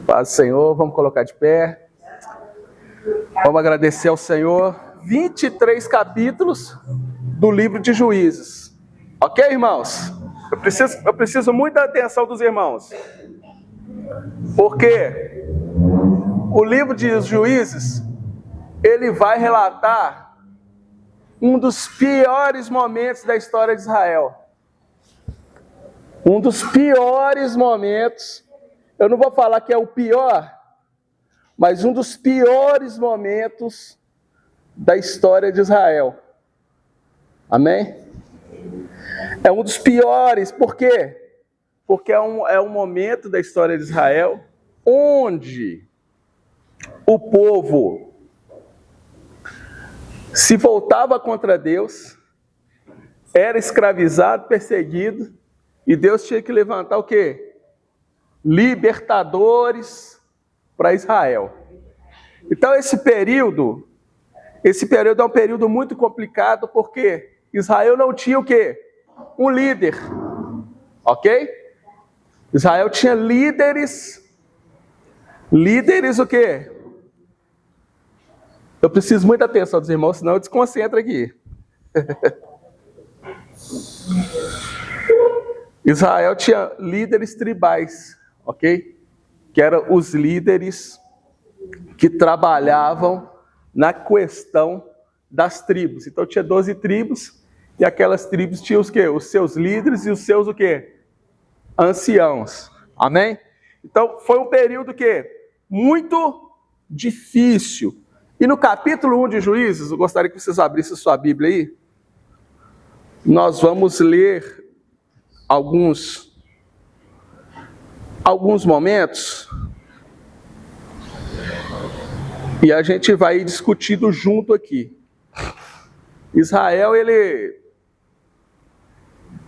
Paz do Senhor, vamos colocar de pé. Vamos agradecer ao Senhor. 23 capítulos do livro de Juízes. Ok, irmãos? Eu preciso muito da atenção dos irmãos. Porque o livro de Juízes, ele vai relatar um dos piores momentos da história de Israel. Um dos piores momentos. Eu não vou falar que é o pior, mas um dos piores momentos da história de Israel. Amém? É um dos piores, por quê? Porque é um momento da história de Israel onde o povo se voltava contra Deus, era escravizado, perseguido, e Deus tinha que levantar o quê? Libertadores para Israel. Então esse período é um período muito complicado, porque Israel não tinha o quê? Um líder. Ok? Israel tinha líderes o quê? Eu preciso muita atenção dos irmãos, senão eu desconcentro aqui. Israel tinha líderes tribais, ok? Que eram os líderes que trabalhavam na questão das tribos. Então tinha 12 tribos, e aquelas tribos tinham os quê? Os seus líderes e os seus o quê? Anciãos. Amém? Então foi um período que muito difícil. E no capítulo 1 de Juízes, eu gostaria que vocês abrissem sua Bíblia aí. Nós vamos ler alguns momentos e a gente vai ir discutindo junto aqui. Israel,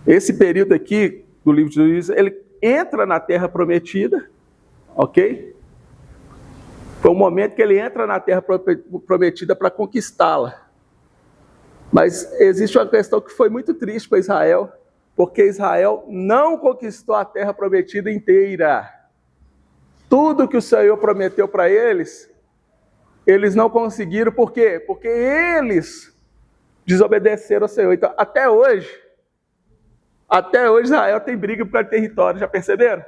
esse período aqui do livro de Juízes, ele entra na terra prometida, ok? Foi um momento que ele entra na terra prometida para conquistá-la. Mas existe uma questão que foi muito triste para Israel, porque Israel não conquistou a terra prometida inteira. Tudo que o Senhor prometeu para eles, eles não conseguiram. Por quê? Porque eles desobedeceram ao Senhor. Então, até hoje Israel tem briga por território, já perceberam?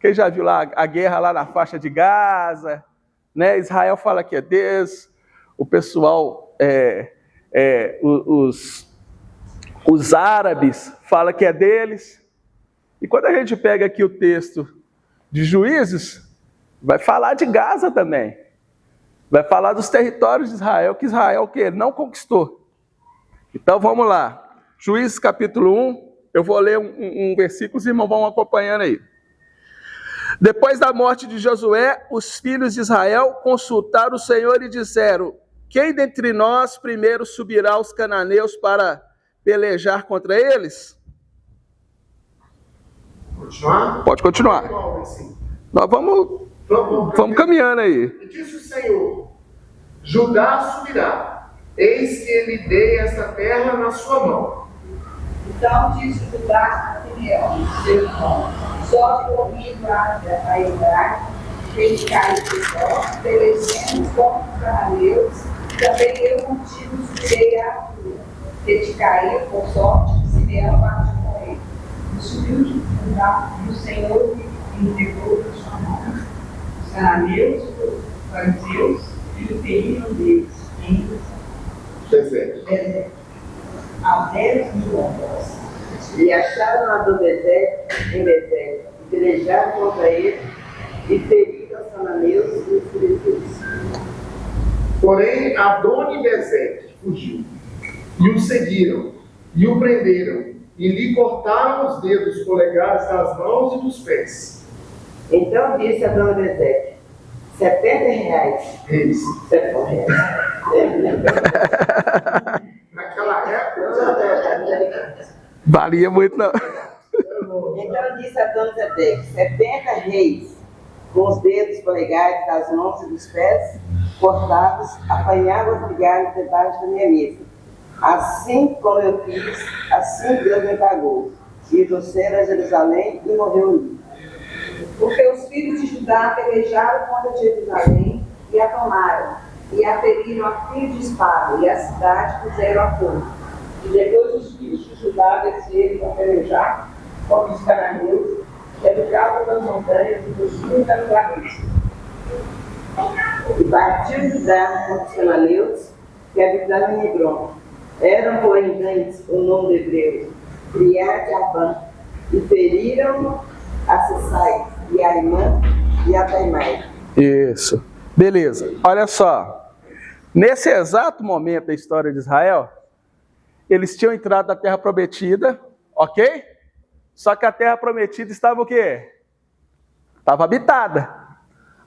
Quem já viu lá a guerra lá na faixa de Gaza, né? Israel fala que é Deus, o pessoal, os árabes falam que é deles. E quando a gente pega aqui o texto de Juízes, vai falar de Gaza também. Vai falar dos territórios de Israel, que Israel que não conquistou. Então vamos lá. Juízes capítulo 1, eu vou ler um versículo, os irmãos vão acompanhando aí. Depois da morte de Josué, os filhos de Israel consultaram o Senhor e disseram: quem dentre nós primeiro subirá aos cananeus para pelejar contra eles? Continuar? Pode continuar. Nós vamos caminhando aí. E disse o Senhor: Judá subirá, eis que ele dei essa terra na sua mão. Então disse Judá a Simeão, seu irmão: só que ouvindo a Efraim, fez cair de nós, perecemos contra os cananeus, também eu contigo subirei à altura, que te caiu por sorte, Simeão partiu com ele. E subiu Judá, e o Senhor lhe entregou na sua mão os cananeus, os fariseus, e o feriram deles em deserto. A 10.000 homens. E acharam lá do deserto, em deserto, e pelejaram contra ele, e feriram os cananeus e os filisteus. Porém, Adoni-Bezek fugiu, e o seguiram, e o prenderam, e lhe cortaram os dedos polegares das mãos e dos pés. Então disse Adoni-Bezek: 70 reais. Isso. 70 reais. Naquela época, Valia muito, não. Então disse Adoni-Bezek: 70 reis, com os dedos polegares das mãos e dos pés cortados, apanhava os migalhos debaixo da minha mesa. Assim como eu fiz, assim Deus me pagou. E trouxeram a Jerusalém e morreu ali. Porque os filhos de Judá pelejaram contra Jerusalém e a tomaram, e a feriram a fio de espada, e a cidade puseram a fogo. E depois os filhos de Judá desceram para pelejar contra os cananeus, que habitavam nas montanhas e dos da planície. E partiu Judá contra os cananeus, que habitavam em Hebron. Eram, porém, grandes o nome de Hebreus, Criat e Abã, e feriram a Sesai, e a Imã, e a Taimai. Isso. Beleza. Olha só. Nesse exato momento da história de Israel, eles tinham entrado na Terra Prometida, ok? Só que a Terra Prometida estava o quê? Estava habitada.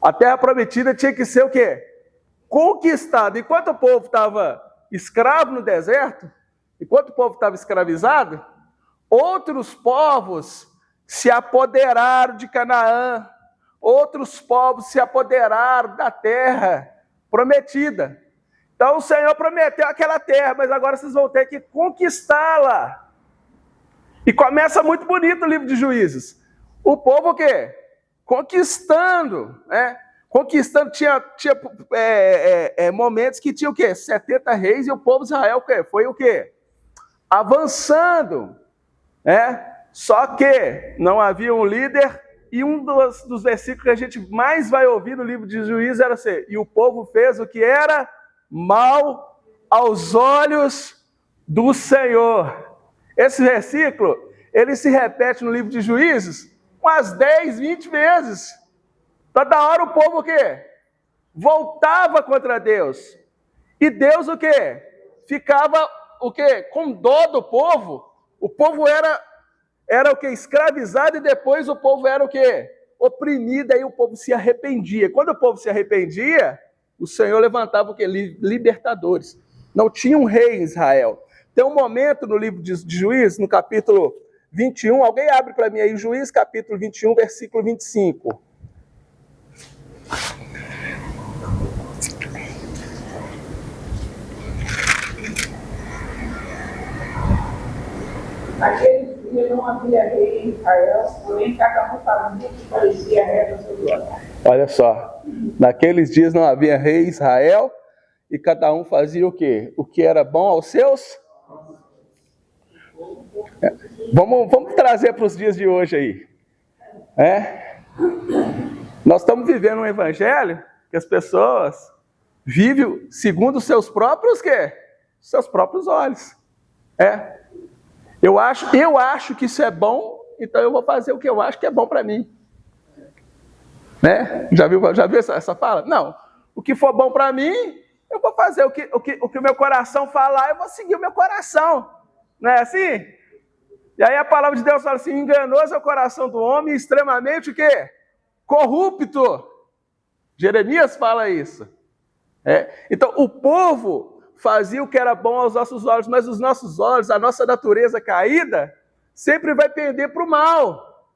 A Terra Prometida tinha que ser o quê? Conquistada. Enquanto o povo estava escravo no deserto, enquanto o povo estava escravizado, outros povos se apoderaram de Canaã, outros povos se apoderaram da terra prometida. Então o Senhor prometeu aquela terra, mas agora vocês vão ter que conquistá-la. E começa muito bonito o livro de Juízes. O povo o quê? Conquistando, né? Conquistando, tinha momentos que tinha o quê? 70 reis, e o povo de Israel foi o quê? Avançando, né? Só que não havia um líder, e um dos versículos que a gente mais vai ouvir no livro de Juízes era assim: e o povo fez o que era mal aos olhos do Senhor. Esse versículo, ele se repete no livro de Juízes umas 10, 20 vezes. Toda hora o povo o quê? Voltava contra Deus. E Deus o quê? Ficava o quê? Com dó do povo. O povo era o quê? Escravizado, e depois o povo era o quê? Oprimido, aí o povo se arrependia. Quando o povo se arrependia, o Senhor levantava o quê? Libertadores. Não tinha um rei em Israel. Tem um momento no livro de Juízes, no capítulo 21, alguém abre para mim aí, Juízes capítulo 21, versículo 25. Naquele dia não havia rei em Israel, porém cada um fazia o que parecia reto ao seu olhos. Olha só, naqueles dias não havia rei em Israel, e cada um fazia o quê? O que era bom aos seus? Vamos trazer para os dias de hoje aí. Nós estamos vivendo um evangelho que as pessoas vivem segundo os seus próprios quê? Seus próprios olhos. Eu acho que isso é bom, então eu vou fazer o que eu acho que é bom para mim. Né? Já viu essa fala? Não. O que for bom para mim, eu vou fazer o que o meu coração falar, eu vou seguir o meu coração. Não é assim? E aí a palavra de Deus fala assim: enganoso é o coração do homem, extremamente o quê? Corrupto. Jeremias fala isso. Então o povo fazia o que era bom aos nossos olhos, mas os nossos olhos, a nossa natureza caída, sempre vai pender para o mal.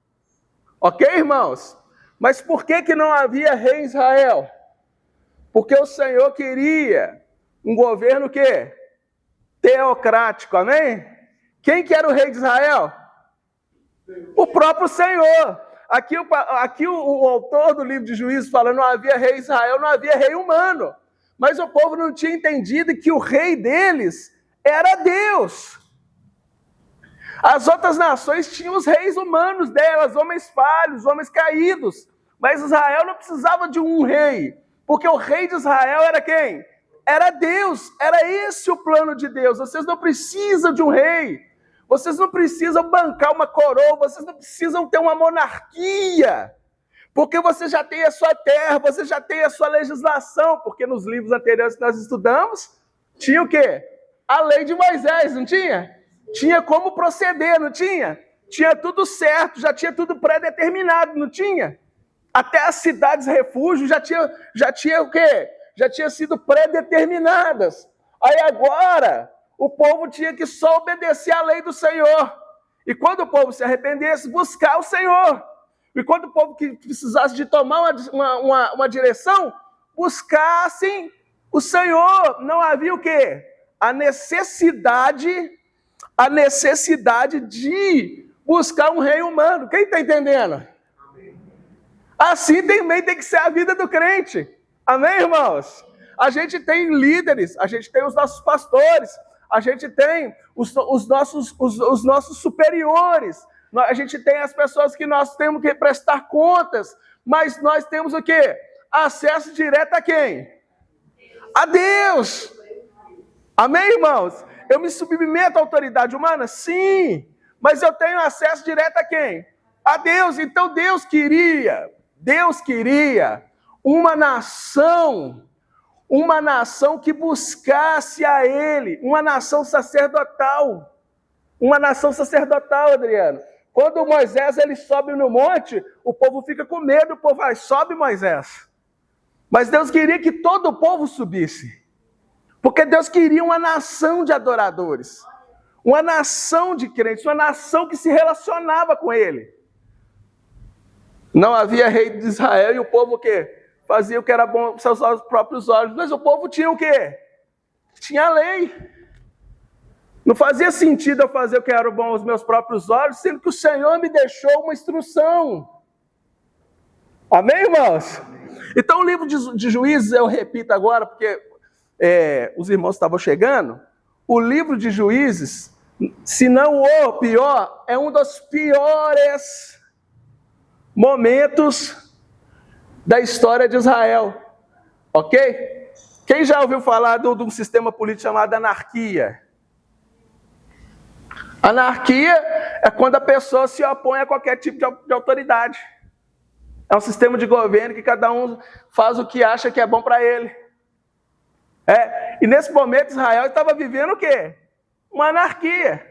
Ok, irmãos? Mas por que não havia rei em Israel? Porque o Senhor queria um governo quê? Teocrático, amém? Quem que era o rei de Israel? O próprio Senhor. Aqui o autor do livro de Juízes fala: não havia rei em Israel, não havia rei humano. Mas o povo não tinha entendido que o rei deles era Deus. As outras nações tinham os reis humanos delas, homens falhos, homens caídos. Mas Israel não precisava de um rei, porque o rei de Israel era quem? Era Deus, era esse o plano de Deus. Vocês não precisam de um rei, vocês não precisam bancar uma coroa, vocês não precisam ter uma monarquia, porque você já tem a sua terra, você já tem a sua legislação, porque nos livros anteriores que nós estudamos, tinha o quê? A lei de Moisés, não tinha? Tinha como proceder, não tinha? Tinha tudo certo, já tinha tudo pré-determinado, não tinha? Até as cidades refúgio já tinha o quê? Já tinha sido pré-determinadas. Aí agora, o povo tinha que só obedecer à lei do Senhor. E quando o povo se arrependesse, buscar o Senhor. E quando o povo que precisasse de tomar uma direção, buscassem o Senhor. Não havia o quê? A necessidade de buscar um rei humano. Quem está entendendo? Assim também tem que ser a vida do crente. Amém, irmãos? A gente tem líderes, a gente tem os nossos pastores, a gente tem os nossos superiores, a gente tem as pessoas que nós temos que prestar contas, mas nós temos o quê? Acesso direto a quem? A Deus. Amém, irmãos? Eu me submeto à autoridade humana? Sim. Mas eu tenho acesso direto a quem? A Deus. Então Deus queria uma nação que buscasse a Ele, uma nação sacerdotal. Uma nação sacerdotal, Adriano. Quando Moisés ele sobe no monte, o povo fica com medo, o povo vai, sobe Moisés. Mas Deus queria que todo o povo subisse. Porque Deus queria uma nação de adoradores. Uma nação de crentes, uma nação que se relacionava com Ele. Não havia rei de Israel e o povo o quê? Fazia o que era bom aos seus próprios olhos. Mas o povo tinha o quê? Tinha a lei. Não fazia sentido eu fazer o que era bom aos meus próprios olhos, sendo que o Senhor me deixou uma instrução. Amém, irmãos? Então o livro de Juízes, eu repito agora, porque os irmãos estavam chegando, o livro de Juízes, se não o pior, é um dos piores momentos da história de Israel. Ok? Quem já ouviu falar de um sistema político chamado anarquia? Anarquia é quando a pessoa se opõe a qualquer tipo de autoridade. É um sistema de governo que cada um faz o que acha que é bom para ele. E nesse momento Israel estava vivendo o quê? Uma anarquia.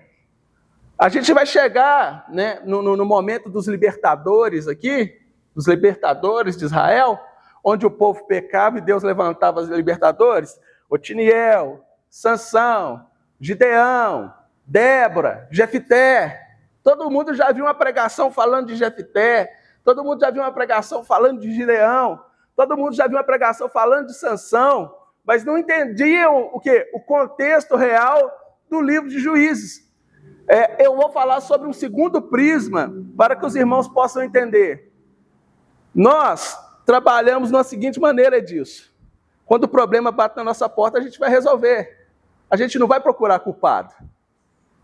A gente vai chegar, né, no momento dos libertadores aqui, dos libertadores de Israel, onde o povo pecava e Deus levantava os libertadores. Otiniel, Sansão, Gideão, Débora, Jefté. Todo mundo já viu uma pregação falando de Jefté. Todo mundo já viu uma pregação falando de Gideão. Todo mundo já viu uma pregação falando de Sansão. Mas não entendiam o quê? O contexto real do livro de Juízes. Eu vou falar sobre um segundo prisma para que os irmãos possam entender. Nós trabalhamos na seguinte maneira disso. Quando o problema bate na nossa porta, a gente vai resolver. A gente não vai procurar culpado.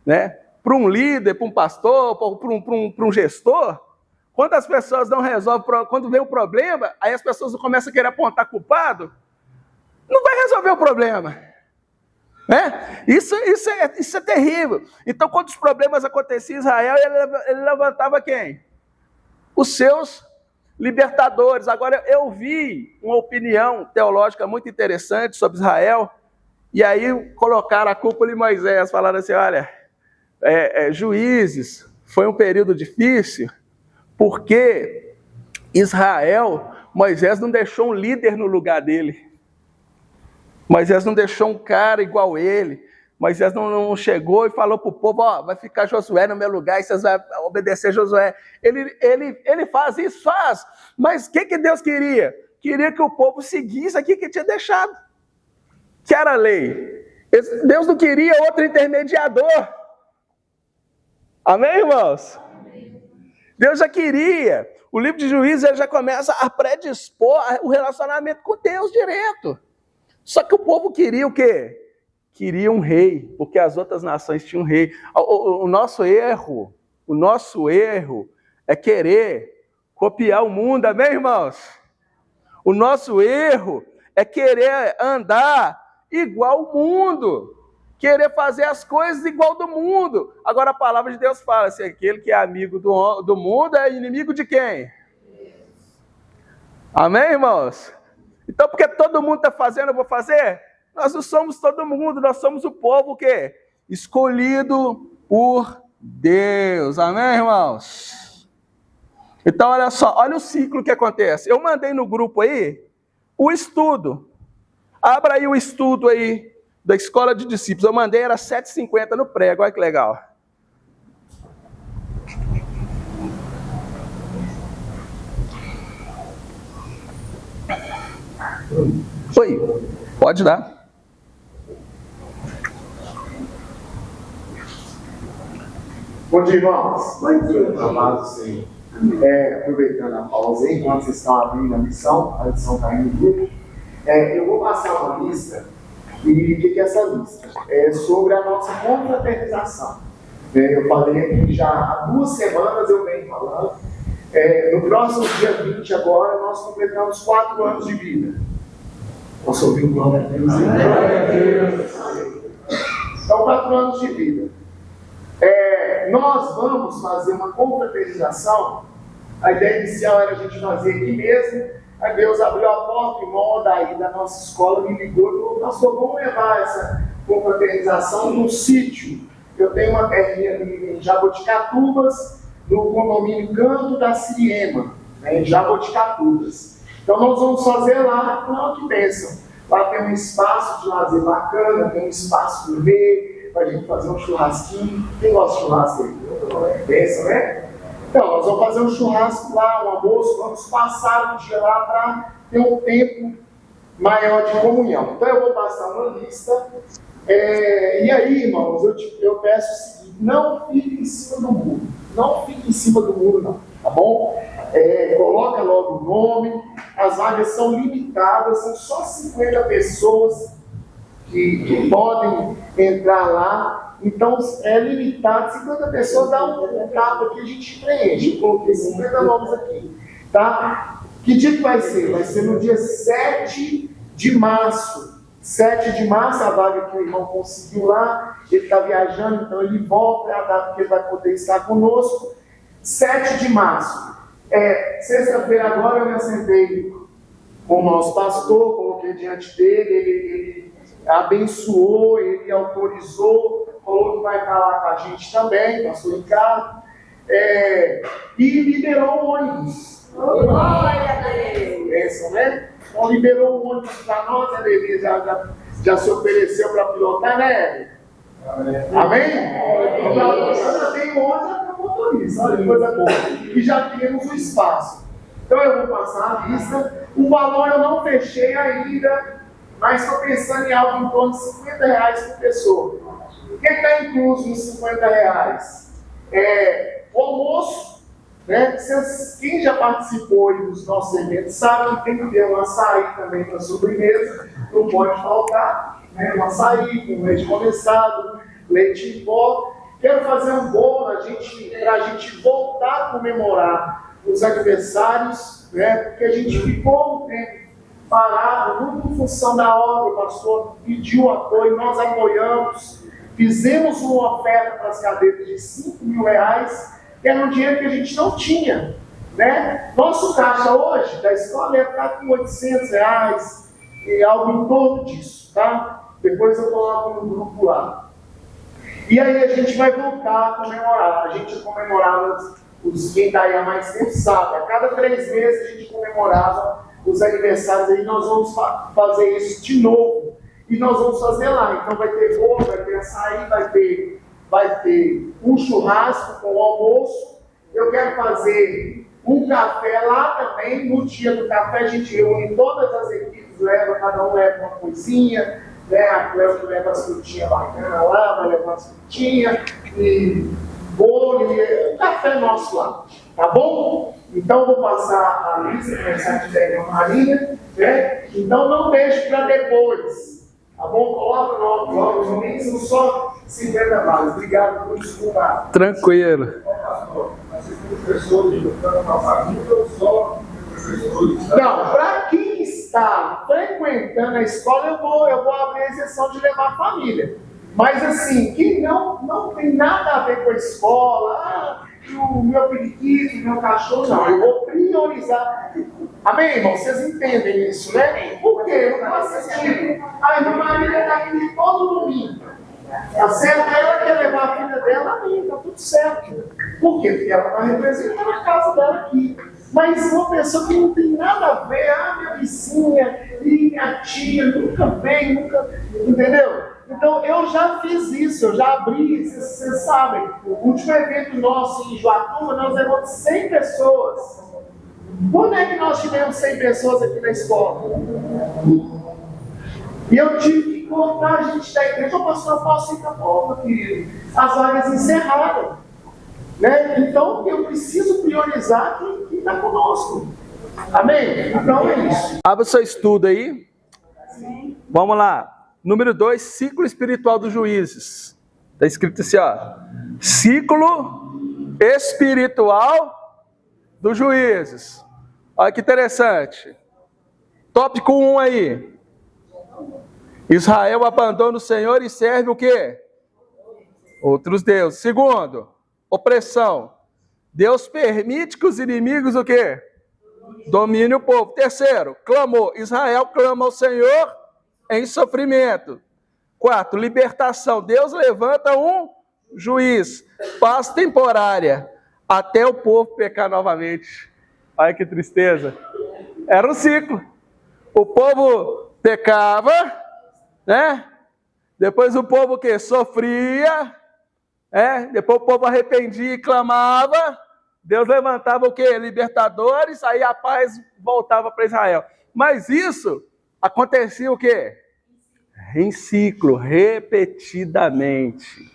Né? Para um líder, para um pastor, para um gestor, quando as pessoas não resolvem, quando vem o problema, aí as pessoas começam a querer apontar culpado, não vai resolver o problema. Isso é terrível. Então, quando os problemas aconteciam em Israel, ele levantava quem? Os seus libertadores. Agora, eu vi uma opinião teológica muito interessante sobre Israel, e aí colocaram a culpa em Moisés, falaram assim, olha, Juízes foi um período difícil, porque Moisés não deixou um líder no lugar dele. Moisés não deixou um cara igual ele. Moisés não chegou e falou para o povo, vai ficar Josué no meu lugar e vocês vão obedecer Josué. Ele faz isso, faz. Mas o que Deus queria? Queria que o povo seguisse aquilo que tinha deixado, que era a lei. Deus não queria outro intermediador. Amém, irmãos? Deus já queria. O livro de Juízes ele já começa a predispor o relacionamento com Deus direto. Só que o povo queria o quê? Queria um rei, porque as outras nações tinham um rei. O nosso erro é querer copiar o mundo, amém, irmãos? O nosso erro é querer andar igual o mundo, querer fazer as coisas igual do mundo. Agora a palavra de Deus fala assim, aquele que é amigo do mundo é inimigo de quem? Amém, irmãos? Então, porque todo mundo está fazendo, eu vou fazer? Nós não somos todo mundo, nós somos o povo o quê? Escolhido por Deus. Amém, irmãos? Então, olha só, olha o ciclo que acontece. Eu mandei no grupo aí o estudo. Abra aí o estudo aí da Escola de Discípulos. Eu mandei, era 7h50 no prego, olha que legal. Oi, pode dar. Bom dia, irmãos. Amados, sim. Aproveitando a pausa aí, enquanto vocês estão abrindo a lição está indo no grupo, eu vou passar uma lista, e o que é essa lista? É sobre a nossa confraternização. Eu falei aqui já há 2 semanas, eu venho falando. No próximo dia 20 agora, nós completamos 4 anos de vida. Posso ouvir o glória a Deus? Então, 4 anos de vida. Nós vamos fazer uma confraternização. A ideia inicial era a gente fazer aqui mesmo. Aí Deus abriu a porta, o irmão daí da nossa escola me ligou e falou: pastor, vamos levar essa confraternização num sítio. Eu tenho uma terrinha ali em Jaboticatubas, no condomínio Canto da Siriema, em Jaboticatubas. Então nós vamos fazer lá, não que pensam. Lá tem um espaço de lazer bacana, tem um espaço gourmet, para a gente fazer um churrasquinho. Quem gosta de churrasco aí? Pensa, né? Então, nós vamos fazer um churrasco lá, um almoço, vamos passar um dia lá para ter um tempo maior de comunhão. Então eu vou passar uma lista. E aí, irmãos, eu peço o seguinte: não fique em cima do muro. Não fique em cima do muro, não. Tá bom? Coloca logo o nome. As vagas são limitadas, são só 50 pessoas que podem entrar lá. Então, é limitado. 50 pessoas dá um tapa aqui, a gente preenche. Eu coloquei 50 nomes aqui. Tá? Que dia que vai ser? Vai ser no dia 7 de março. 7 de março, a vaga que o irmão conseguiu lá. Ele está viajando, então ele volta, é a data que ele vai poder estar conosco. 7 de março. Sexta-feira agora eu me assentei com o nosso pastor, coloquei diante dele, ele abençoou, ele autorizou, falou que vai estar lá com a gente também, pastor Ricardo, e liberou o ônibus. Pensa, né? Então liberou o ônibus para nós, a Levi já se ofereceu para pilotar, né? Amém? Então, já tem um ônibus para motorista, olha que coisa boa. E já temos o espaço. Então eu vou passar a lista. O valor eu não fechei ainda, mas estou pensando em algo em torno de R$50 por pessoa. O que está incluso nos R$50? O almoço, né? Quem já participou dos nossos eventos sabe que tem que ter um açaí também para sobremesa, não pode faltar, né? Um açaí com leite condensado, leite em pó. Quero fazer um bolo para a gente voltar a comemorar os aniversários, né? Porque a gente ficou um tempo parado, muito em função da obra. O pastor pediu apoio, nós apoiamos, fizemos uma oferta para as cadeiras de R$5.000, que era um dinheiro que a gente não tinha, né? Nosso caixa hoje da escola está com R$800, e algo em torno disso, tá? Depois eu coloco no grupo lá. E aí a gente vai voltar a comemorar. A gente comemorava, quem está aí há mais tempo sabe, a cada 3 meses a gente comemorava os aniversários, aí nós vamos fazer isso de novo. E nós vamos fazer lá. Então vai ter bolo, vai ter açaí, vai ter um churrasco com o almoço. Eu quero fazer um café lá também. No dia do café a gente reúne todas as equipes, cada um leva uma coisinha, né? A Cleo leva as frutinhas bacanas lá, vai levar as frutinhas, e bolo, e um café nosso lá. Tá bom? Então eu vou passar a lista, começar de pegar uma Maria, né? Então não deixe para depois. Tá bom? Coloca logo no mínimo só 50 vagas. Obrigado por desculpar. Tranquilo. Não, para quem está frequentando a escola, eu vou abrir a exceção de levar a família. Mas assim, quem não tem nada a ver com a escola, o meu periquito, o meu cachorro, não, eu vou priorizar. Amém, irmão? Vocês entendem isso, né? Por quê? Eu não posso assistir. A irmã Marília está aqui todo domingo. Tá certo? Ela quer levar a filha dela, amém, tá tudo certo. Por quê? Porque ela está representando a casa dela aqui. Mas uma pessoa que não tem nada a ver, minha vizinha e minha tia, nunca veio, entendeu? Então eu já fiz isso, eu já abri, vocês sabem, o último evento nosso em Joatuba, nós levamos 100 pessoas. Quando é que nós tivemos 100 pessoas aqui na escola? E eu tive que contar a gente da igreja, pastor, eu posso ir para a meu querido. As vagas encerraram. Né? Então, eu preciso priorizar quem está conosco. Amém? Então, é isso. Abra o seu estudo aí. Vamos lá. Número 2, ciclo espiritual dos juízes. Está escrito assim, ó. Ciclo espiritual dos juízes. Olha que interessante. Tópico 1 aí. Israel abandona o Senhor e serve o quê? Outros deuses. Segundo, opressão. Deus permite que os inimigos o quê? Domine o povo. Terceiro, clamor. Israel clama ao Senhor em sofrimento. 4, libertação. Deus levanta um juiz. Paz temporária. Até o povo pecar novamente. Olha que tristeza. Era um ciclo. O povo pecava, né? Depois o povo o quê? Sofria. Depois o povo arrependia e clamava. Deus levantava o quê? Libertadores, aí a paz voltava para Israel. Mas isso acontecia o quê? Em ciclo, repetidamente.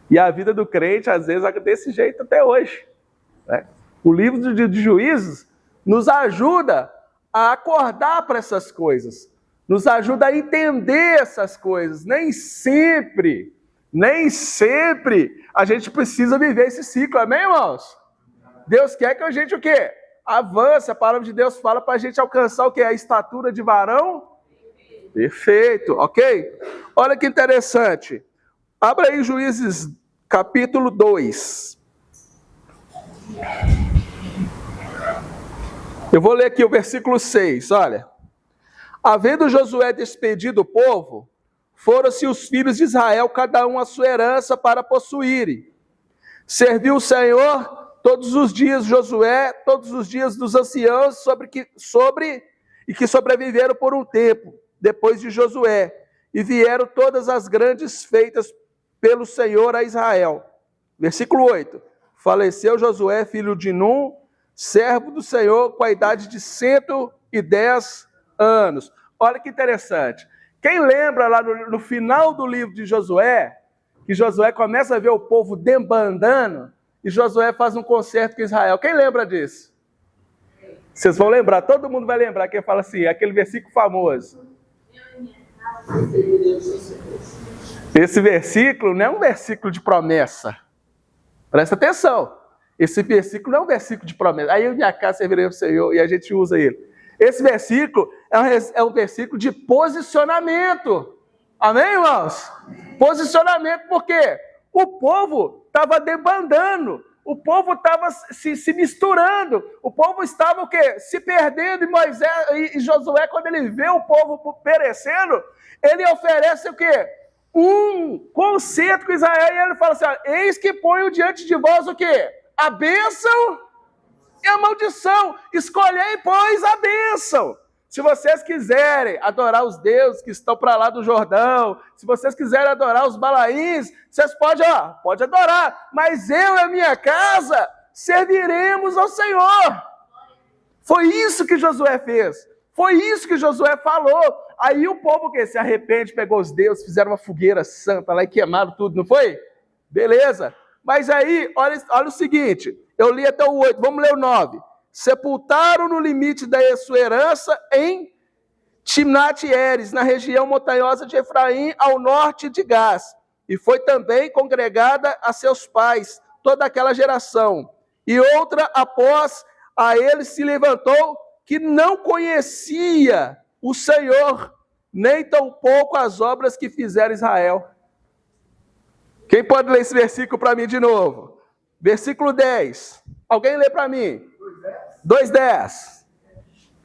E a vida do crente, às vezes, é desse jeito até hoje. O livro de Juízes nos ajuda a acordar para essas coisas. Nos ajuda a entender essas coisas. Nem sempre a gente precisa viver esse ciclo. Amém, irmãos? Deus quer que a gente o quê? Avance. A palavra de Deus fala para a gente alcançar o quê? A estatura de varão perfeito, ok? Olha que interessante. Abra aí Juízes capítulo 2. Eu vou ler aqui o versículo 6, olha. Havendo Josué despedido o povo, foram-se os filhos de Israel, cada um a sua herança para possuírem. Serviu o Senhor todos os dias Josué, todos os dias dos anciãos que sobreviveram por um tempo, depois de Josué, e vieram todas as grandes feitas pelo Senhor a Israel. Versículo 8. Faleceu Josué, filho de Num, servo do Senhor, com a idade de 110 anos. Olha que interessante. Quem lembra lá no final do livro de Josué, que Josué começa a ver o povo debandando, e Josué faz um concerto com Israel. Quem lembra disso? Vocês vão lembrar, todo mundo vai lembrar, que fala assim, aquele versículo famoso. Esse versículo não é um versículo de promessa. Presta atenção. Esse versículo não é um versículo de promessa. Aí eu e minha casa servirei ao Senhor e a gente usa ele. Esse versículo é um versículo de posicionamento. Amém, irmãos? Posicionamento, por quê? O povo estava debandando, o povo estava se misturando, o povo estava o quê? Se perdendo, e Moisés e Josué, quando ele vê o povo perecendo, ele oferece o quê? Um concerto com Israel, e ele fala assim, eis que ponho diante de vós o quê? A bênção e a maldição. Escolhei, pois, a bênção. Se vocês quiserem adorar os deuses que estão para lá do Jordão, se vocês quiserem adorar os Balaíns, vocês podem adorar. Mas eu e a minha casa serviremos ao Senhor. Foi isso que Josué fez. Foi isso que Josué falou. Aí o povo que se arrepende, pegou os deuses, fizeram uma fogueira santa lá e queimaram tudo, não foi? Beleza. Mas aí, olha o seguinte, eu li até o 8, vamos ler o 9. Sepultaram no limite da sua herança em Timnat-Heres, na região montanhosa de Efraim, ao norte de Gás. E foi também congregada a seus pais, toda aquela geração. E outra, após a ele, se levantou, que não conhecia o Senhor, nem tampouco as obras que fizeram Israel. Quem pode ler esse versículo para mim de novo? Versículo 10. Alguém lê para mim? 2:10.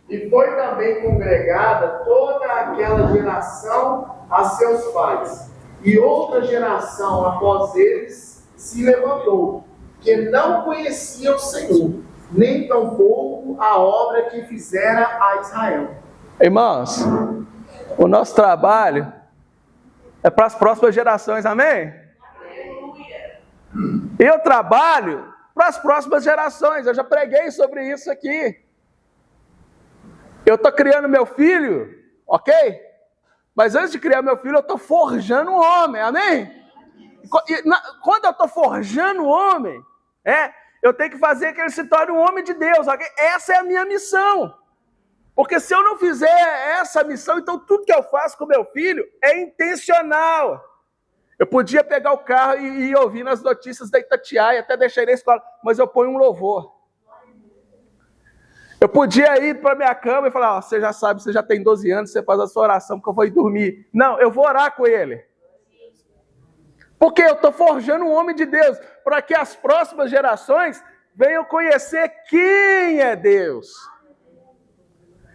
E foi também congregada toda aquela geração a seus pais. E outra geração após eles se levantou, que não conhecia o Senhor, nem tampouco a obra que fizera a Israel. Irmãos, o nosso trabalho é para as próximas gerações, amém? Eu trabalho para as próximas gerações, eu já preguei sobre isso aqui. Eu estou criando meu filho, ok? Mas antes de criar meu filho, eu estou forjando um homem, amém? E quando eu estou forjando um homem, Eu tenho que fazer que ele se torne um homem de Deus. Essa é a minha missão. Porque se eu não fizer essa missão, então tudo que eu faço com meu filho é intencional. Eu podia pegar o carro e ir ouvindo as notícias da Itatiaia, até deixar ele na escola, mas eu ponho um louvor. Eu podia ir para minha cama e falar, você já sabe, você já tem 12 anos, você faz a sua oração porque eu vou ir dormir. Não, eu vou orar com ele. Porque eu estou forjando um homem de Deus, para que as próximas gerações venham conhecer quem é Deus.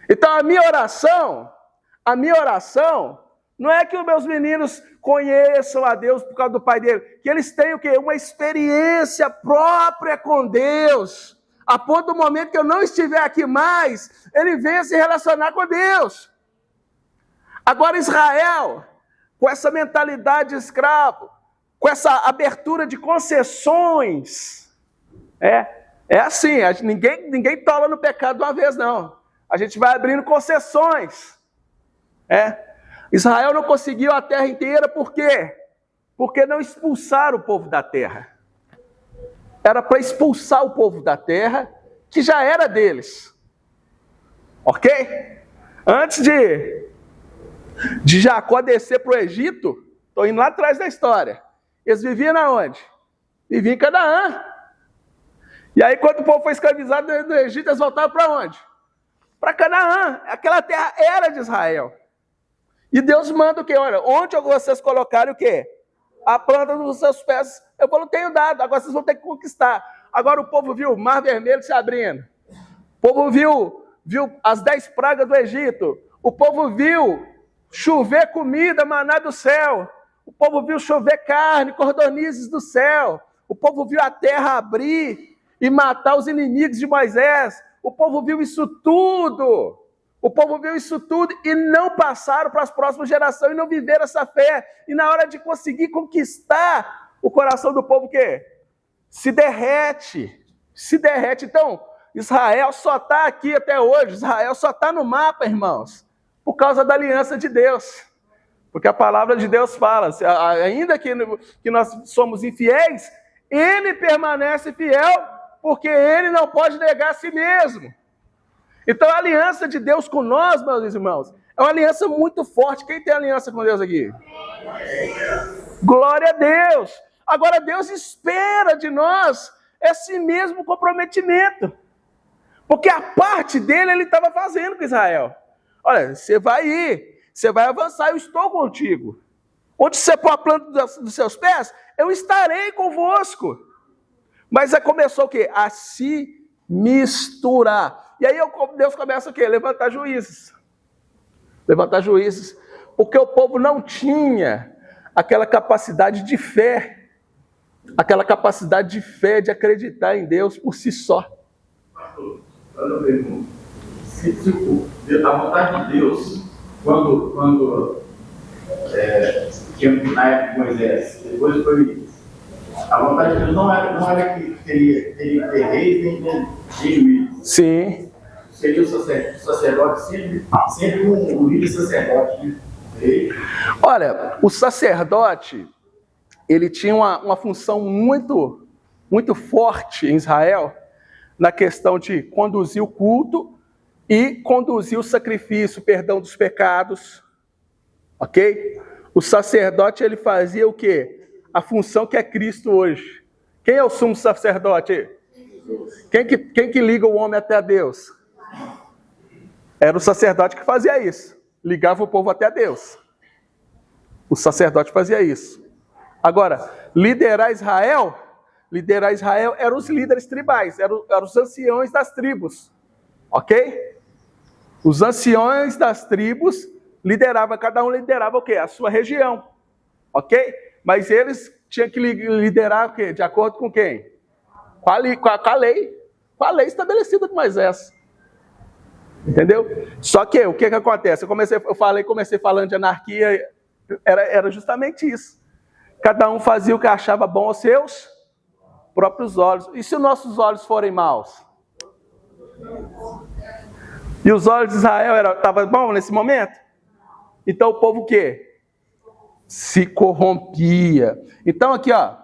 Então a minha oração não é que os meus meninos conheçam a Deus por causa do pai dele, que eles tenham o quê? Uma experiência própria com Deus, a ponto do momento que eu não estiver aqui mais, ele venha se relacionar com Deus. Agora Israel, com essa mentalidade de escravo, com essa abertura de concessões, é assim, ninguém tola no pecado de uma vez, não. A gente vai abrindo concessões. Israel não conseguiu a terra inteira, por quê? Porque não expulsaram o povo da terra. Era para expulsar o povo da terra, que já era deles. Ok? Antes de Jacó descer para o Egito, estou indo lá atrás da história. Eles viviam aonde? Viviam em Canaã. E aí, quando o povo foi escravizado do Egito, eles voltaram para onde? Para Canaã. Aquela terra era de Israel. E Deus manda o quê? Olha, onde vocês colocarem o quê? A planta dos seus pés, eu não tenho dado, agora vocês vão ter que conquistar. Agora o povo viu o Mar Vermelho se abrindo. O povo viu as 10 pragas do Egito. O povo viu chover comida, maná do céu. O povo viu chover carne, cordonizes do céu. O povo viu a terra abrir e matar os inimigos de Moisés. O povo viu isso tudo. O povo viu isso tudo e não passaram para as próximas gerações e não viveram essa fé. E na hora de conseguir conquistar, o coração do povo o quê? Se derrete. Se derrete. Então, Israel só está aqui até hoje. Israel só está no mapa, irmãos, por causa da aliança de Deus. Porque a palavra de Deus fala, ainda que nós somos infiéis, ele permanece fiel, porque ele não pode negar a si mesmo. Então a aliança de Deus com nós, meus irmãos, é uma aliança muito forte. Quem tem aliança com Deus aqui? Glória a Deus! Agora Deus espera de nós esse mesmo comprometimento. Porque a parte dele ele estava fazendo com Israel. Olha, você vai ir, você vai avançar, eu estou contigo. Onde você pôr a planta dos seus pés, eu estarei convosco. Mas aí começou o quê? A se misturar. E aí Deus começa o quê? Levantar juízes. Levantar juízes. Porque o povo não tinha aquela capacidade de fé. Aquela capacidade de fé, de acreditar em Deus por si só. Pastor, quando eu pergunto, a vontade de Deus, quando tinha na época de Moisés, depois foi... A vontade de Deus não era que teria que ter reis nem juízes. Sim. Seria o sacerdote sempre um líder sacerdote. Olha, o sacerdote, ele tinha uma função muito, muito forte em Israel, na questão de conduzir o culto e conduzir o sacrifício, o perdão dos pecados. Ok? O sacerdote, ele fazia o quê? A função que é Cristo hoje. Quem é o sumo sacerdote? Quem que liga o homem até a Deus? Era o sacerdote que fazia isso. Ligava o povo até a Deus. O sacerdote fazia isso. Agora, liderar Israel eram os líderes tribais, eram os anciões das tribos. Ok? Os anciões das tribos lideravam, cada um liderava o quê? A sua região. Ok? Mas eles tinham que liderar o quê? De acordo com quem? Com a lei. Com a lei estabelecida por Moisés. Entendeu? Só que o que acontece? Comecei falando de anarquia, era justamente isso. Cada um fazia o que achava bom aos seus próprios olhos. E se os nossos olhos forem maus? E os olhos de Israel estavam bons nesse momento? Então o povo o quê? Se corrompia. Então aqui, ó,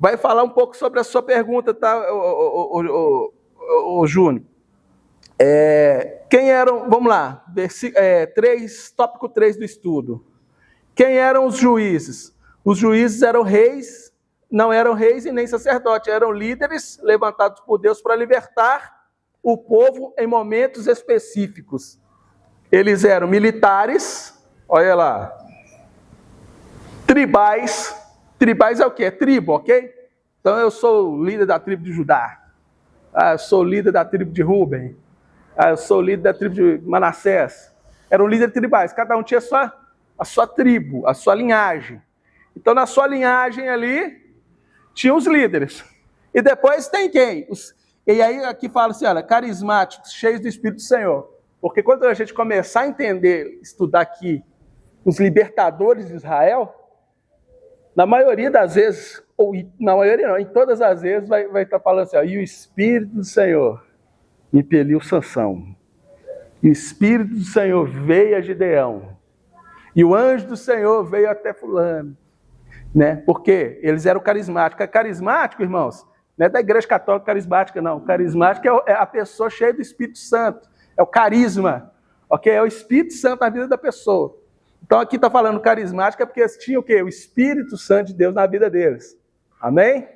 vai falar um pouco sobre a sua pergunta, tá, o Júnior? Quem eram, vamos lá, tópico 3 do estudo. Quem eram os juízes? Os juízes eram reis, não eram reis e nem sacerdotes, eram líderes levantados por Deus para libertar o povo em momentos específicos. Eles eram militares, olha lá, tribais. Tribais é o quê? É tribo, ok? Então eu sou o líder da tribo de Judá. Eu sou o líder da tribo de Rúben. Eu sou o líder da tribo de Manassés. Eram líderes tribais, cada um tinha a sua tribo, a sua linhagem. Então na sua linhagem ali, tinha os líderes. E depois tem quem? E aí aqui fala assim, olha, carismáticos, cheios do Espírito do Senhor. Porque quando a gente começar a entender, estudar aqui, os libertadores de Israel, na maioria das vezes, ou na maioria não, em todas as vezes vai estar falando assim, ó, e o Espírito do Senhor impeliu Sansão. E o Espírito do Senhor veio a Gideão. E o anjo do Senhor veio até fulano. Né? Porque eles eram carismáticos. Carismático, irmãos, não é da igreja católica carismática, não. Carismático é a pessoa cheia do Espírito Santo. É o carisma. Okay? É o Espírito Santo na vida da pessoa. Então aqui está falando carismático é porque eles tinham o quê? O Espírito Santo de Deus na vida deles. Amém?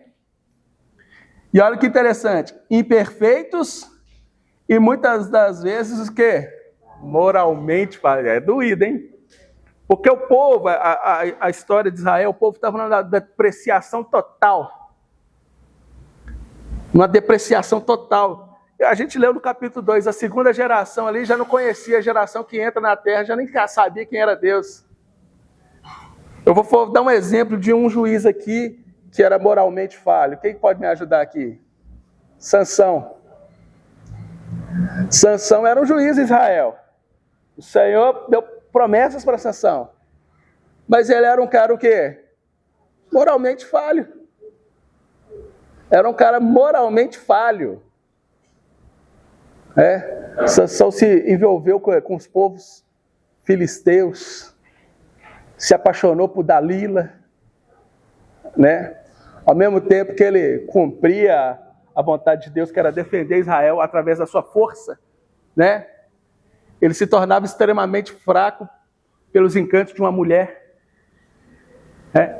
E olha que interessante. Imperfeitos e muitas das vezes o quê? Moralmente, é doído, hein? Porque o povo, a história de Israel, o povo estava na depreciação total. Uma depreciação total. A gente leu no capítulo 2, a segunda geração ali já não conhecia a geração que entra na terra, já nem sabia quem era Deus. Eu vou dar um exemplo de um juiz aqui que era moralmente falho. Quem pode me ajudar aqui? Sansão. Sansão era um juiz de Israel. O Senhor deu promessas para Sansão. Mas ele era um cara o quê? Moralmente falho. Era um cara moralmente falho. Sansão se envolveu com os povos filisteus, se apaixonou por Dalila, né? Ao mesmo tempo que ele cumpria a vontade de Deus, que era defender Israel através da sua força, né? Ele se tornava extremamente fraco pelos encantos de uma mulher.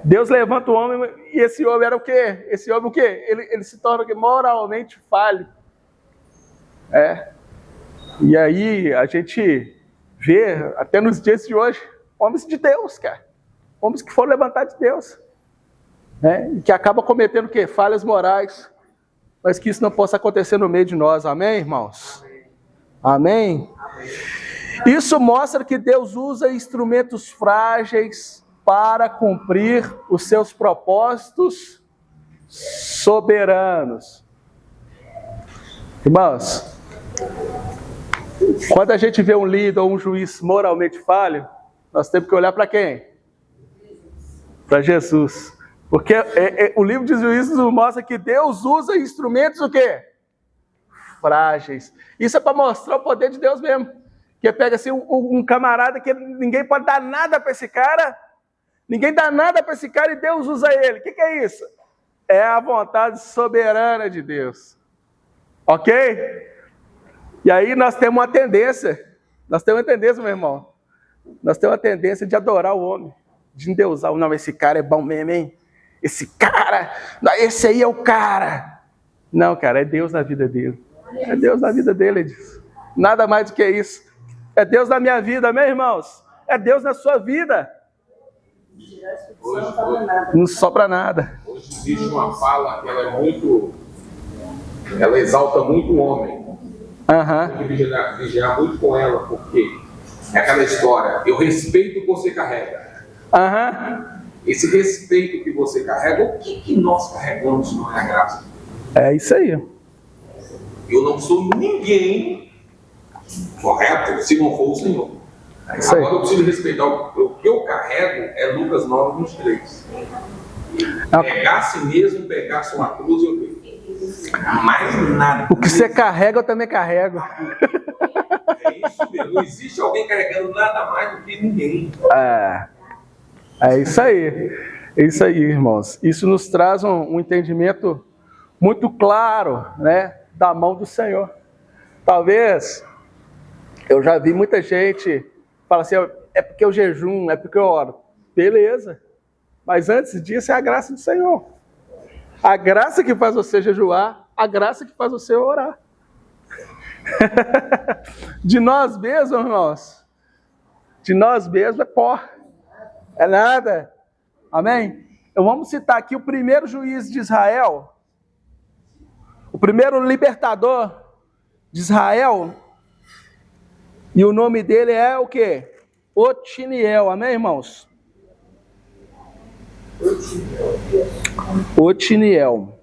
Deus levanta o homem e esse homem era o quê? Esse homem o quê? Ele se torna moralmente falho. E aí a gente vê, até nos dias de hoje, homens de Deus, cara. Homens que foram levantados de Deus. E que acabam cometendo o quê? Falhas morais. Mas que isso não possa acontecer no meio de nós. Amém, irmãos? Amém? Isso mostra que Deus usa instrumentos frágeis para cumprir os seus propósitos soberanos. Irmãos, quando a gente vê um líder ou um juiz moralmente falho, nós temos que olhar para quem? Para Jesus. Porque o livro de Juízes mostra que Deus usa instrumentos o quê? Frágeis. Isso é para mostrar o poder de Deus mesmo. Que pega assim um camarada que ninguém pode dar nada para esse cara, ninguém dá nada para esse cara e Deus usa ele. O que é isso? É a vontade soberana de Deus. Ok? E aí nós temos uma tendência, meu irmão. Nós temos uma tendência de adorar o homem, de endeusar. Não, esse cara é bom mesmo, hein? Esse aí é o cara. Não, cara, é Deus na vida dele. É Deus na vida dele, ele diz. Nada mais do que isso. É Deus na minha vida, amém, irmãos? É Deus na sua vida. Não sobra nada. Hoje existe uma fala que ela exalta muito o homem. Tem que vigiar muito com ela, porque é aquela história, eu respeito o que você carrega. Esse respeito que você carrega, o que nós carregamos não é a graça? É isso aí. Eu não sou ninguém correto se não for o Senhor. É isso aí. Agora eu preciso respeitar o que eu carrego, é Lucas 9:23. Pegar a si mesmo, pegar a sua cruz e eu tenho. Mais nada. O que você carrega, eu também carrego. É isso mesmo. Não existe alguém carregando nada mais do que ninguém. É isso aí. É isso aí, irmãos. Isso nos traz um entendimento muito claro, né, da mão do Senhor. Talvez, eu já vi muita gente falar assim, é porque eu jejum, é porque eu oro. Beleza. Mas antes disso é a graça do Senhor. A graça que faz você jejuar, a graça que faz você orar. De nós mesmos, irmãos, de nós mesmos é pó. É nada. Amém? Então vamos citar aqui o primeiro juiz de Israel, o primeiro libertador de Israel, e o nome dele é o quê? Otiniel, amém, irmãos? Otiniel.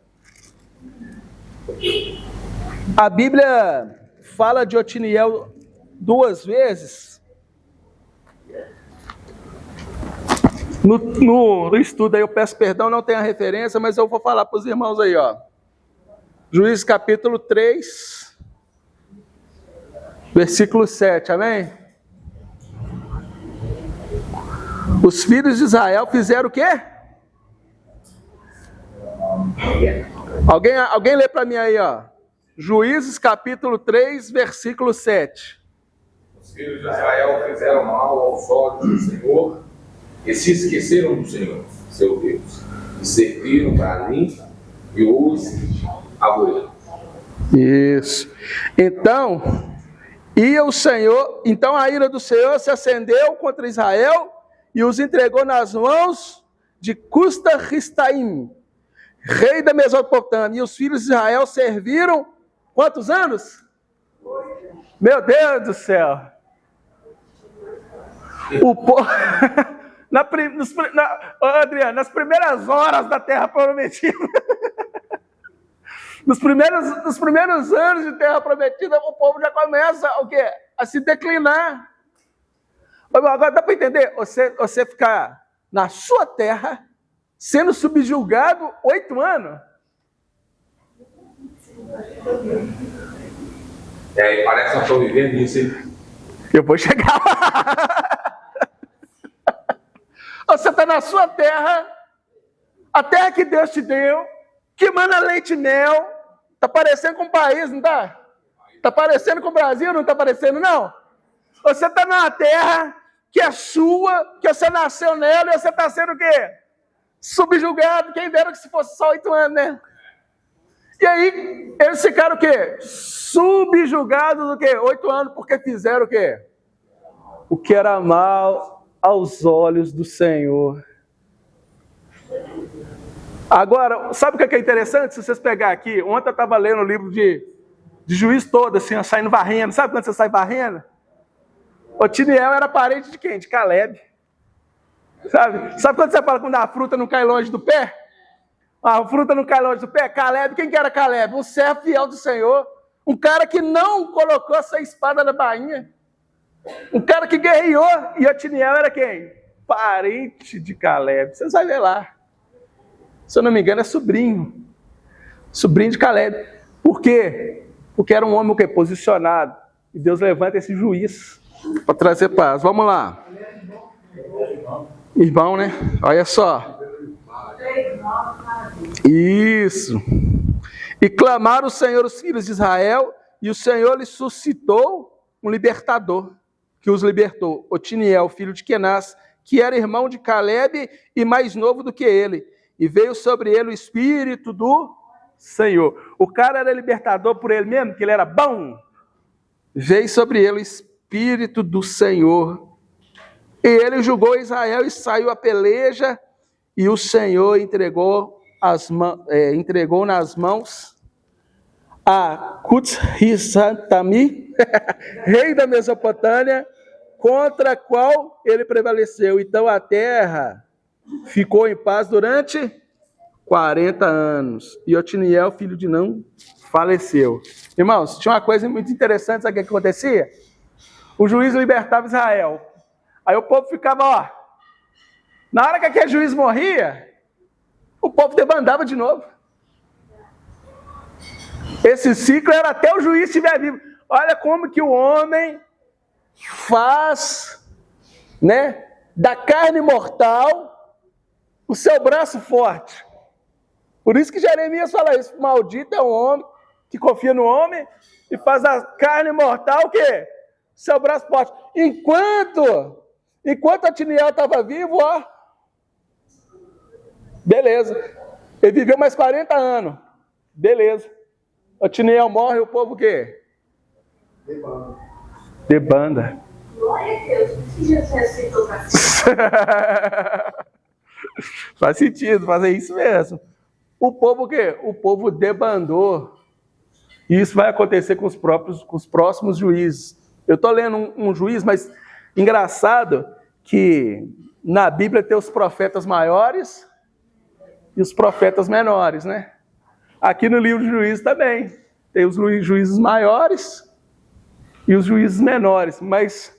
A Bíblia fala de Otiniel 2 vezes. No estudo aí eu peço perdão, não tem a referência, mas eu vou falar para os irmãos aí, ó. Juízes capítulo 3, versículo 7, amém? Os filhos de Israel fizeram o quê? Alguém lê para mim aí, ó. Juízes capítulo 3, versículo 7. Os filhos de Israel fizeram mal aos olhos do Senhor e se esqueceram do Senhor, seu Deus, e serviram para mim e os aboreram. Isso. Então a ira do Senhor se acendeu contra Israel e os entregou nas mãos de Custa-Ristaim, rei da Mesopotâmia. E os filhos de Israel serviram quantos anos? 8. Meu Deus do céu! O povo... Adriano, nas primeiras horas da Terra Prometida, nos primeiros anos de Terra Prometida, o povo já começa o quê? A se declinar. Agora dá para entender? Você ficar na sua terra, sendo subjugado 8 anos. É, parece que nós estamos vivendo isso, hein? Eu vou chegar lá. Você está na sua terra, a terra que Deus te deu, que manda leite e mel. Está parecendo com o país, não está? Está parecendo com o Brasil, não está parecendo, não? Você está numa terra que é sua, que você nasceu nela, e você está sendo o quê? Subjugado. Quem dera que se fosse só 8 anos, né? E aí, eles ficaram o quê? Subjugados do quê? 8 anos, porque fizeram o quê? O que era mal aos olhos do Senhor. Agora, sabe o que é interessante? Se vocês pegarem aqui, ontem eu estava lendo o livro de Juiz todo, assim, saindo varrendo. Sabe quando você sai varrendo? Otiniel era parente de quem? De Caleb. Sabe quando você fala quando a fruta não cai longe do pé? A fruta não cai longe do pé? Caleb, quem que era Caleb? Um servo fiel do Senhor. Um cara que não colocou essa espada na bainha. Um cara que guerreou. E Otiniel era quem? Parente de Caleb. Vocês vão ver lá. Se eu não me engano, é sobrinho. Sobrinho de Caleb. Por quê? Porque era um homem o quê? Posicionado. E Deus levanta esse juiz para trazer paz. Vamos lá. Irmão, né? Olha só. Isso. E clamaram o Senhor os filhos de Israel, e o Senhor lhes suscitou um libertador, que os libertou. Otiniel, filho de Kenaz, que era irmão de Caleb e mais novo do que ele. E veio sobre ele o Espírito do Senhor. O cara era libertador por ele mesmo, que ele era bom. Veio sobre ele o Espírito do Senhor. E ele julgou Israel e saiu a peleja, e o Senhor entregou nas mãos a Cuth-Risatami, rei da Mesopotâmia, contra a qual ele prevaleceu. Então a terra ficou em paz durante 40 anos. E Otiniel, filho de Não, faleceu. Irmãos, tinha uma coisa muito interessante, sabe o que acontecia? O juiz libertava Israel. Aí o povo ficava, ó. Na hora que aquele juiz morria, o povo debandava de novo. Esse ciclo era até o juiz estiver vivo. Olha como que o homem faz, né, da carne mortal o seu braço forte. Por isso que Jeremias fala isso. Maldito é o homem que confia no homem e faz a carne mortal o quê? Seu braço forte. Enquanto Otiniel estava vivo, ó, beleza. Ele viveu mais 40 anos. Beleza. Otiniel morre, o povo o quê? Debanda. Glória a Deus, por que Jesus aceitou para si? Faz sentido fazer isso mesmo. O povo o quê? O povo debandou. E isso vai acontecer com os próximos juízes. Eu estou lendo um juiz, mas engraçado que na Bíblia tem os profetas maiores e os profetas menores, né? Aqui no livro de Juízes também. Tem os juízes maiores e os juízes menores. Mas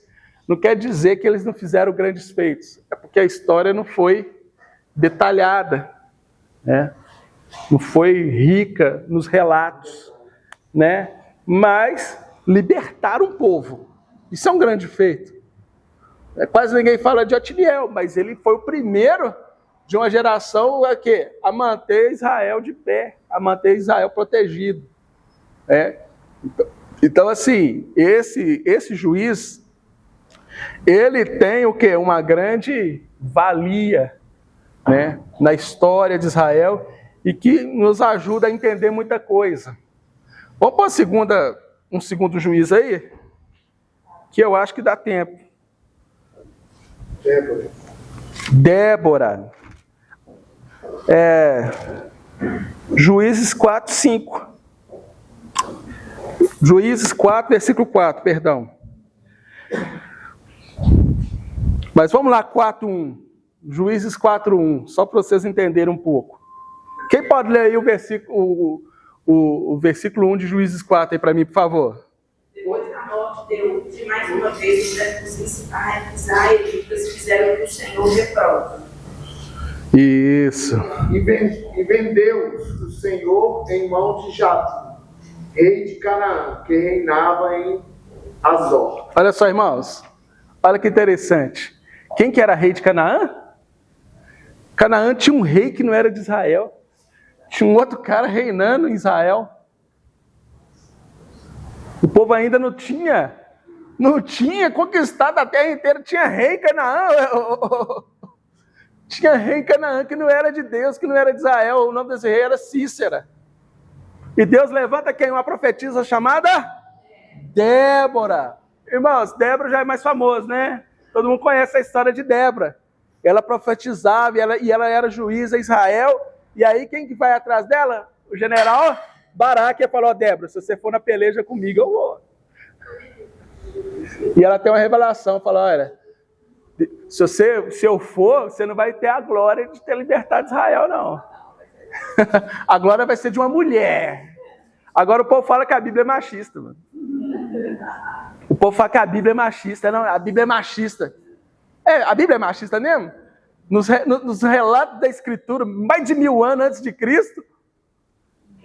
não quer dizer que eles não fizeram grandes feitos. É porque a história não foi detalhada, né? Não foi rica nos relatos, né? Mas libertaram o povo. Isso é um grande feito. Quase ninguém fala de Otiniel, mas ele foi o primeiro de uma geração a manter Israel de pé, a manter Israel protegido. Então, assim, esse juiz, ele tem o quê? Uma grande valia, né, na história de Israel e que nos ajuda a entender muita coisa. Vamos para um segundo juiz aí, que eu acho que dá tempo. Débora. Juízes 4, 5. Juízes 4, versículo 4, perdão. Mas vamos lá, 4, 1. Juízes 4, 1, só para vocês entenderem um pouco. Quem pode ler aí o versículo 1 de Juízes 4 aí para mim, por favor? Depois da morte de Eude, mais uma vez os israelitas fizeram o Senhor reprova. Isso. E vendeu o Senhor em mão de Jabim, rei de Canaã, que reinava em Azor. Olha só, irmãos. Olha que interessante. Quem que era rei de Canaã? Canaã tinha um rei que não era de Israel. Tinha um outro cara reinando em Israel. O povo ainda não tinha conquistado a terra inteira. Tinha rei em Canaã. Tinha rei em Canaã que não era de Deus, que não era de Israel. O nome desse rei era Cícera. E Deus levanta quem? Uma profetisa chamada Débora. Irmãos, Débora já é mais famoso, né? Todo mundo conhece a história de Débora. Ela profetizava e ela era juíza em Israel. E aí quem que vai atrás dela? O general Baraque falou: Débora, se você for na peleja comigo, eu vou. E ela tem uma revelação, falou: olha, se eu for, você não vai ter a glória de ter libertado Israel, não. A glória vai ser de uma mulher. Agora o povo fala que a Bíblia é machista, mano. O povo fala que a Bíblia é machista. Não, a Bíblia é machista. A Bíblia é machista mesmo? Nos relatos da Escritura, mais de 1000 anos antes de Cristo,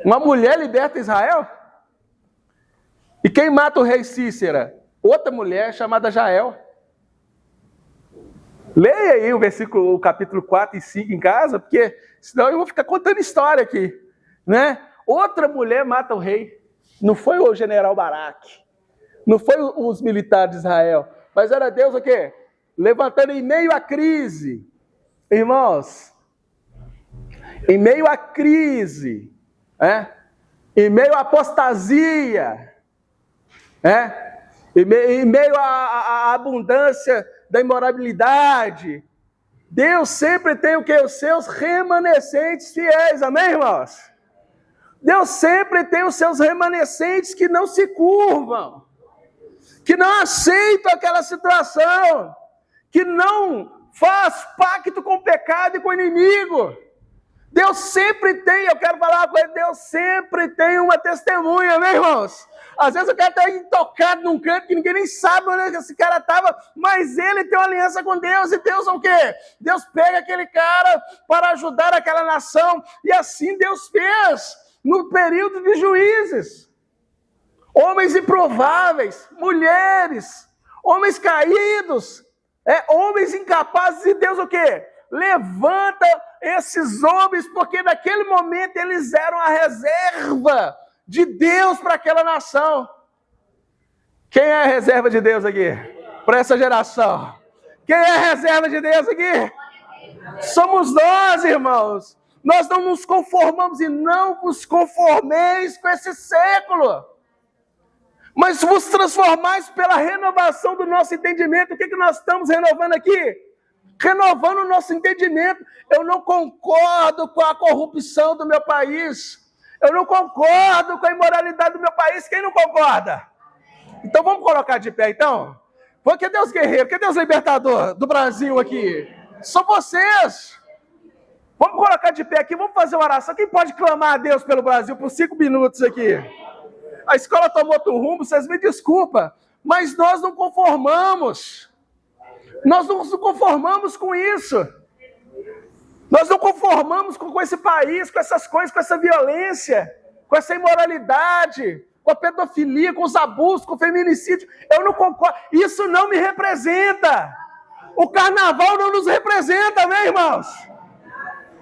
uma mulher liberta Israel? E quem mata o rei Cícera? Outra mulher chamada Jael. Leia aí o capítulo 4 e 5 em casa, porque senão eu vou ficar contando história aqui, né? Outra mulher mata o rei. Não foi o general Baraque, não foi os militares de Israel, mas era Deus o quê? Levantando em meio à crise. Irmãos, em meio à crise, em meio à apostasia, em meio à abundância da imoralidade, Deus sempre tem o quê? Os seus remanescentes fiéis, amém, irmãos? Deus sempre tem os seus remanescentes que não se curvam, que não aceitam aquela situação, que não faz pacto com o pecado e com o inimigo. Deus sempre tem, eu quero falar uma coisa, Deus sempre tem uma testemunha, né, irmãos? Às vezes o cara está intocado num canto que ninguém nem sabe onde esse cara estava, mas ele tem uma aliança com Deus, e Deus é o quê? Deus pega aquele cara para ajudar aquela nação, e assim Deus fez no período de Juízes. Homens improváveis, mulheres, homens caídos, homens incapazes, e Deus o quê? Levanta esses homens, porque naquele momento eles eram a reserva de Deus para aquela nação. Quem é a reserva de Deus aqui? Para essa geração. Quem é a reserva de Deus aqui? Somos nós, irmãos. Nós não nos conformamos, e não vos conformeis com esse século, mas vos transformais pela renovação do nosso entendimento. O que nós estamos renovando aqui? Renovando o nosso entendimento. Eu não concordo com a corrupção do meu país. Eu não concordo com a imoralidade do meu país. Quem não concorda? Então vamos colocar de pé, então? Cadê os guerreiros? Cadê os libertadores do Brasil aqui? São vocês. Vamos colocar de pé aqui, vamos fazer uma oração. Quem pode clamar a Deus pelo Brasil por 5 minutos aqui? A escola tomou outro rumo, vocês me desculpam, mas nós não conformamos. Nós não nos conformamos com isso. Nós não conformamos com esse país, com essas coisas, com essa violência, com essa imoralidade, com a pedofilia, com os abusos, com o feminicídio. Eu não concordo. Isso não me representa. O carnaval não nos representa, né, irmãos?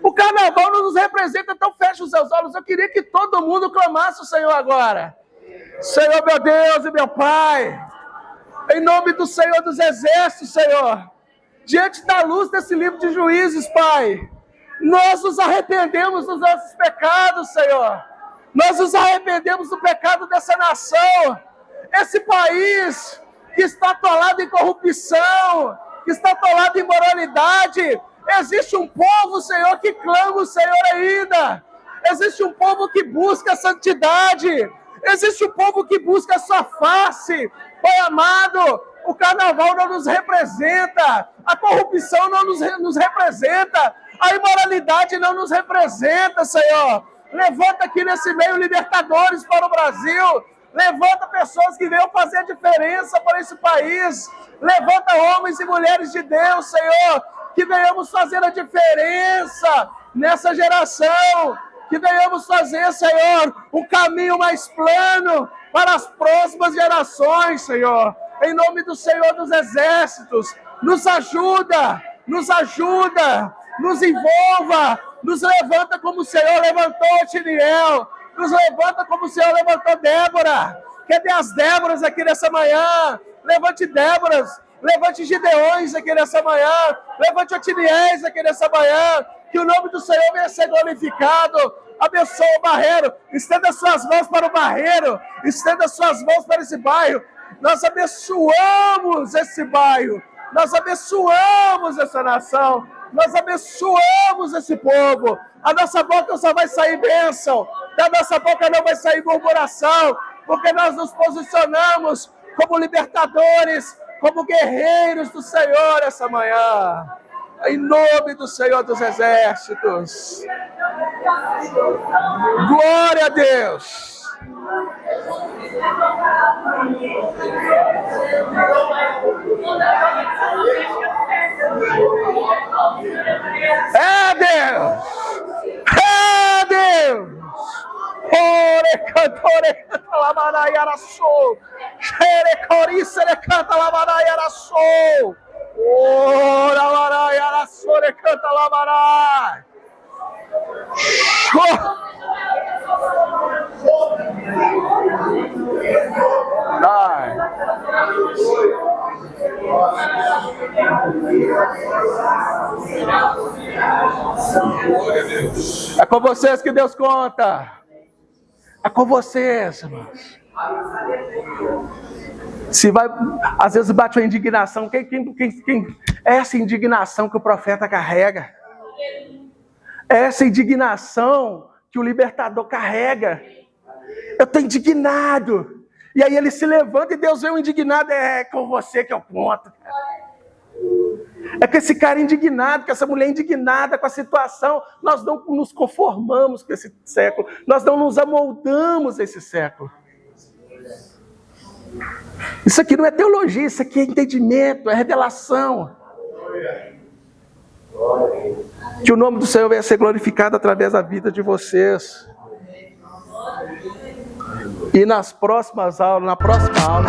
O carnaval não nos representa, então feche os seus olhos. Eu queria que todo mundo clamasse o Senhor agora. Senhor, meu Deus e meu Pai, em nome do Senhor dos Exércitos, Senhor, diante da luz desse livro de Juízes, Pai, nós nos arrependemos dos nossos pecados, Senhor. Nós nos arrependemos do pecado dessa nação. Esse país que está atolado em corrupção, que está atolado em imoralidade. Existe um povo, Senhor, que clama o Senhor ainda. Existe um povo que busca a santidade. Existe um povo que busca a sua face. Pai amado, o carnaval não nos representa. A corrupção não nos representa. A imoralidade não nos representa, Senhor. Levanta aqui nesse meio libertadores para o Brasil. Levanta pessoas que venham fazer a diferença para esse país. Levanta homens e mulheres de Deus, Senhor, que venhamos fazer a diferença nessa geração. Que venhamos fazer, Senhor, um caminho mais plano para as próximas gerações, Senhor. Em nome do Senhor dos Exércitos, nos ajuda, nos envolva, nos levanta como o Senhor levantou Otiniel, nos levanta como o Senhor levantou Débora. Cadê as Déboras aqui nessa manhã? Levante Déboras, levante Gideões aqui nessa manhã, levante Otiniéis aqui nessa manhã, que o nome do Senhor venha ser glorificado. Abençoa o Barreiro, estenda suas mãos para o Barreiro, estenda suas mãos para esse bairro. Nós abençoamos esse bairro, nós abençoamos essa nação, nós abençoamos esse povo. A nossa boca só vai sair bênção, da nossa boca não vai sair murmuração, porque nós nos posicionamos como libertadores, como guerreiros do Senhor essa manhã. Em nome do Senhor dos Exércitos. Glória a Deus. É Deus. É Deus. Ore canta labarai araçou. Xere corice canta labarai araçou. Ora labarai araçou canta labarai. É com vocês que Deus conta. É com vocês, irmãos. Se vai, às vezes bate uma indignação. Quem é essa indignação que o profeta carrega? É essa indignação que o libertador carrega. Eu estou indignado. E aí ele se levanta e Deus vê um indignado. É com você que eu conto. É com esse cara indignado, com essa mulher indignada com a situação. Nós não nos conformamos com esse século. Nós não nos amoldamos a esse século. Isso aqui não é teologia, isso aqui é entendimento, é revelação. Que o nome do Senhor venha ser glorificado através da vida de vocês. E nas próximas aulas, na próxima aula,